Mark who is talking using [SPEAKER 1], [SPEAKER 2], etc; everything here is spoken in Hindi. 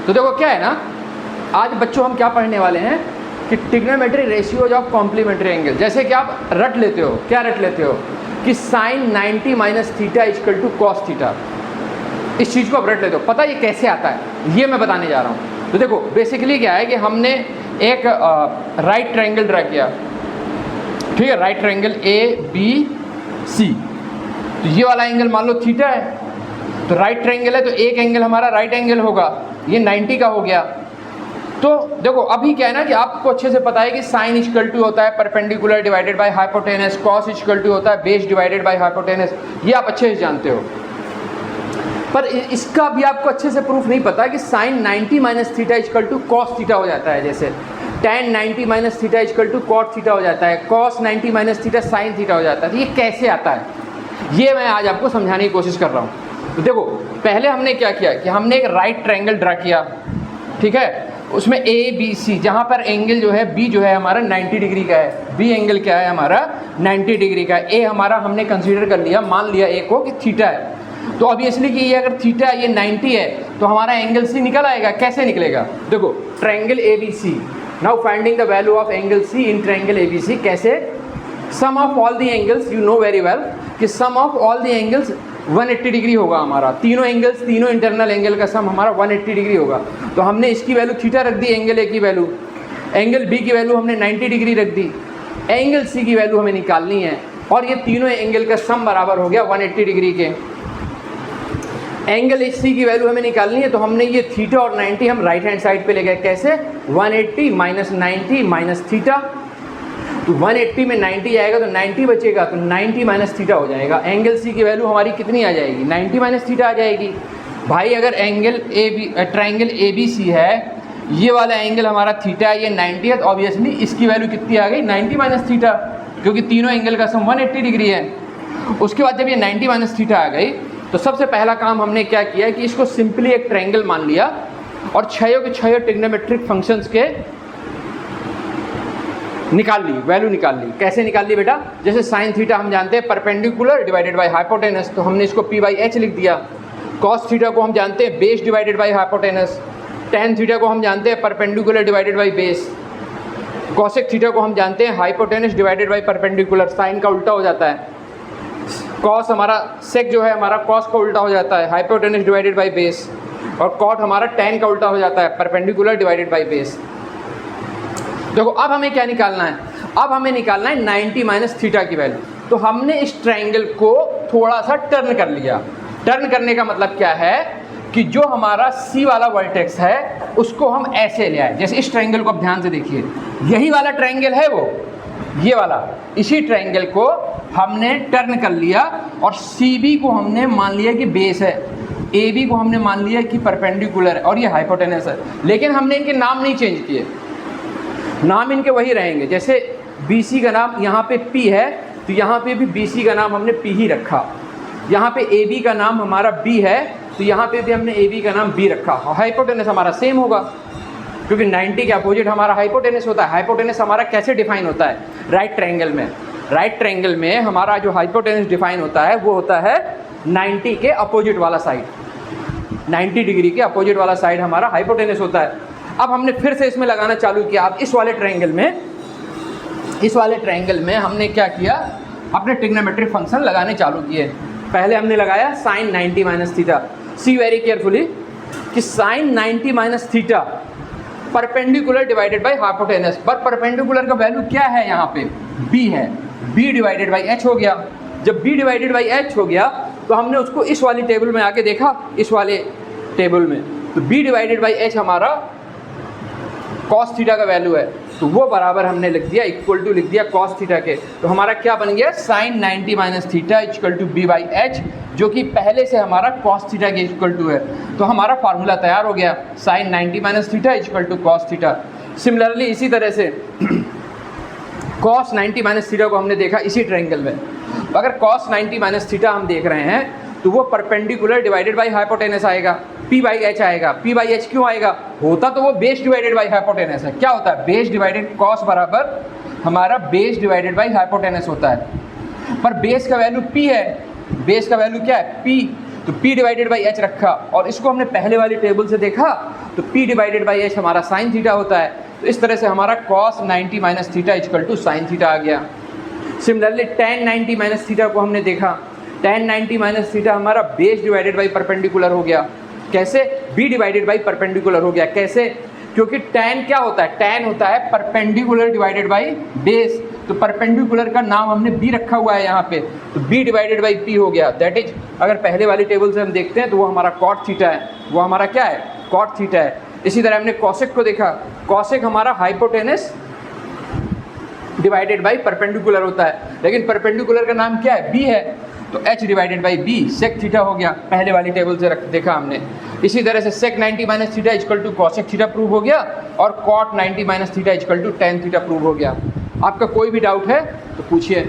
[SPEAKER 1] तो देखो क्या है ना, आज बच्चों हम क्या पढ़ने वाले हैं कि trigonometry ratios of complementary angle. जैसे कि आप रट लेते हो, क्या रट लेते हो कि sine 90 minus theta equal to cos theta. इस चीज़ को आप रट लेते हो। पता ये कैसे आता है, ये मैं बताने जा रहा हूँ। तो देखो बेसिकली क्या है कि हमने एक राइट ट्रायंगल ड्रा किया, ठीक है, राइट ट्रायंगल ABC। तो ये वाला एंगल मान लो थीटा है, तो राइट ट्रायंगल है तो एक एंगल हमारा राइट एंगल होगा, ये 90 का हो गया। तो देखो अभी क्या है ना कि आपको अच्छे से पता है कि साइन इक्वल टू होता है perpendicular divided by hypotenuse, cos equal to होता है बेस डिवाइडेड बाय हाइपोटेनस, ये आप अच्छे से जानते हो। पर इसका भी आपको अच्छे से प्रूफ नहीं पता कि sine 90 minus theta equal to cos theta हो जाता है, जैसे tan 90 minus theta equal to cot theta हो जाता है, cos 90 minus theta sine theta हो जाता है। तो ये कैसे आता है, ये मैं आज आपको समझाने की कोशिश कर रहा हूँ। तो देखो पहले हमने क्या किया कि हमने एक राइट ट्रायंगल ड्रा किया, ठीक है, उसमें ABC, जहाँ पर एंगल जो है B जो है हमारा 90 डिग्री का है, B एंगल क्या है हमारा 90 डिग्री का है, A हमारा हमने कंसीडर कर लिया, मान लिया A को कि थीटा है। तो ऑब्वियसली कि ये अगर थीटा है, ये 90 है, तो हमारा एंगल C निकल आएगा। कैसे निकलेगा, देखो triangle ABC, now finding the value of angle C in triangle ABC। कैसे, sum of all the angles, you know very well कि sum of all the angles 180 degree होगा हमारा, तीनों एंगल्स, तीनों इंटरनल एंगल का सम हमारा 180 डिग्री होगा। तो हमने इसकी वैल्यू थीटा रख दी, एंगल A की वैल्यू, एंगल B की वैल्यू हमने 90 डिग्री रख दी, एंगल C की वैल्यू हमें निकालनी है, और ये तीनों एंगल का सम बराबर हो गया 180 डिग्री के। एंगल AC की वैल्यू हमें निकालनी है, तो हमने ये थीटा और 90 हम राइट हैंड साइड पे ले गए। कैसे, 180 माइनस 90 माइनस थीटा, तो 180 में 90 आएगा तो 90 बचेगा, तो 90 माइनस थीटा हो जाएगा। एंगल C की वैल्यू हमारी कितनी आ जाएगी, 90 माइनस थीटा आ जाएगी। भाई अगर एंगल ट्रायंगल ABC है, ये वाला एंगल हमारा थीटा है, ये 90 है, तो ऑब्वियसली इसकी वैल्यू कितनी आ गई, 90 माइनस थीटा, क्योंकि तीनों एंगल का सम 180 डिग्री है। उसके बाद जब ये 90 माइनस थीटा आ गई, तो सबसे पहला काम हमने क्या किया कि इसको सिंपली एक ट्रायंगल मान लिया और छयों के छयों ट्रिग्नोमेट्रिक फंक्शंस के निकाल ली, वैल्यू निकाल ली। कैसे निकाल ली बेटा, जैसे साइन थीटा हम जानते हैं परपेंडिकुलर डिवाइडेड बाय हाइपोटेनस, तो हमने इसको P/H लिख दिया। कॉस थीटा को हम जानते हैं base divided by hypotenuse, tan theta को हम जानते हैं perpendicular divided by base, cosec theta को हम जानते हैं hypotenuse divided by perpendicular, sine का उल्टा हो जाता है। कॉस हमारा सेक जो है हमारा कॉस का उल्टा हो जाता है, हाइपोटेनस डिवाइडेड बाय बेस, और कॉट हमारा टेन का उल्टा हो जाता है, परपेंडिकुलर डिवाइडेड बाय बेस। देखो अब हमें क्या निकालना है, अब हमें निकालना है 90 माइनस थीटा की वैल्यू। तो हमने इस ट्रायंगल को थोड़ा सा टर्न कर लिया। टर्न करने का मतलब क्या है कि जो हमारा C वाला वर्टेक्स है उसको हम ऐसे ले आए, जैसे इस ट्रायंगल को आप ध्यान से देखिए, यही वाला ट्रायंगल है वो, ये वाला, इसी ट्रायंगल को हमने टर्न कर लिया और CB को हमने मान लिया कि बेस है, AB को हमने मान लिया कि परपेंडिकुलर है, और ये हाइपोटेनस है। लेकिन हमने इनके नाम नहीं चेंज किए, नाम इनके वही रहेंगे। जैसे BC का नाम यहाँ पे P है, तो यहाँ पे भी BC का नाम हमने P ही रखा। यहाँ पे AB का नाम हमारा B है, तो यहाँ पे भी हमने AB का नाम B रखा। हाइपोटेनस हमारा सेम होगा, क्योंकि 90 के अपोजिट हमारा हाइपोटेनस होता है। हाइपोटेनस हमारा कैसे डिफाइन होता है, राइट ट्रायंगल में, राइट ट्रायंगल में हमारा जो हाइपोटेनस डिफाइन होता है वो होता है 90 के अपोजिट वाला साइड, 90 डिग्री के अपोजिट वाला साइड हमारा हाइपोटेनस होता है। अब हमने फिर से इसमें लगाना चालू किया। अब इस वाले ट्रायंगल में हमने क्या किया, अपने ट्रिग्नोमेट्रिक फंक्शन लगाने चालू किए। पहले हमने लगाया sine 90 minus theta. See very carefully कि sine 90 minus theta perpendicular divided by hypotenuse, पर परपेंडिकुलर का वैल्यू क्या है यहाँ पे, B है, B डिवाइडेड बाई H हो गया। जब B डिवाइडेड बाई H हो गया तो हमने उसको इस वाली टेबल में आके देखा, इस वाले टेबल में, तो B डिवाइडेड बाई H हमारा कॉस थीटा का वैल्यू है, तो वो बराबर हमने लिख दिया, इक्वल टू लिख दिया कॉस थीटा के। तो हमारा क्या बन गया, sine 90 minus theta equal to B/H, जो कि पहले से हमारा कॉस थीटा के इक्वल टू है। तो हमारा फार्मूला तैयार हो गया, sine 90 minus theta equal to cos theta. Similarly इसी तरह से कॉस 90 माइनस थीटा को हमने देखा इसी ट्रायंगल में। अगर कॉस 90 माइनस थीटा हम देख रहे हैं तो वो परपेंडिकुलर डिवाइडेड बाई हाइपोटेनस आएगा, P/H आएगा। P/H क्यों आएगा, होता तो वो बेस डिवाइडेड बाई हाइपोटेनस है। क्या होता है, बेस डिवाइडेड कॉस बराबर हमारा बेस डिवाइडेड बाई हाइपोटेनस होता है। पर बेस का वैल्यू P है, बेस का वैल्यू क्या है P, तो P डिवाइडेड बाई H रखा, और इसको हमने पहले वाली टेबल से देखा तो P डिवाइडेड बाई H हमारा साइन थीटा होता है। तो इस तरह से हमारा cos 90 minus theta equal to sine theta आ गया। सिमिलरली tan 90 माइनस थीटा को हमने देखा, tan 90 माइनस थीटा हमारा बेस डिवाइडेड बाई परपेंडिकुलर हो गया। कैसे? b डिवाइडेड बाई परपेंडिकुलर हो गया। कैसे? क्योंकि tan क्या होता है? tan होता है परपेंडिकुलर डिवाइडेड बाई बेस। तो परपेंडिकुलर का नाम हमने b रखा हुआ है यहाँ पे, तो b डिवाइडेड बाई p हो गया। दैट इज, अगर पहले वाली टेबल से हम देखते हैं तो वो हमारा cot थीटा है, वो हमारा क्या है? cot थीटा है। इसी तरह हमने cosec को देखा, cosec हमारा हाइपोटेनस डिवाइडेड बाई परपेंडिकुलर होता है, लेकिन परपेंडिकुलर का नाम क्या है? b है, तो h divided by b sec theta हो गया। पहले वाली टेबल से देखा हमने। इसी तरह से sec 90 minus theta equal to cosec theta prove हो गया, और cot 90 minus theta equal to tan theta prove हो गया। आपका कोई भी डाउट है तो पूछिए।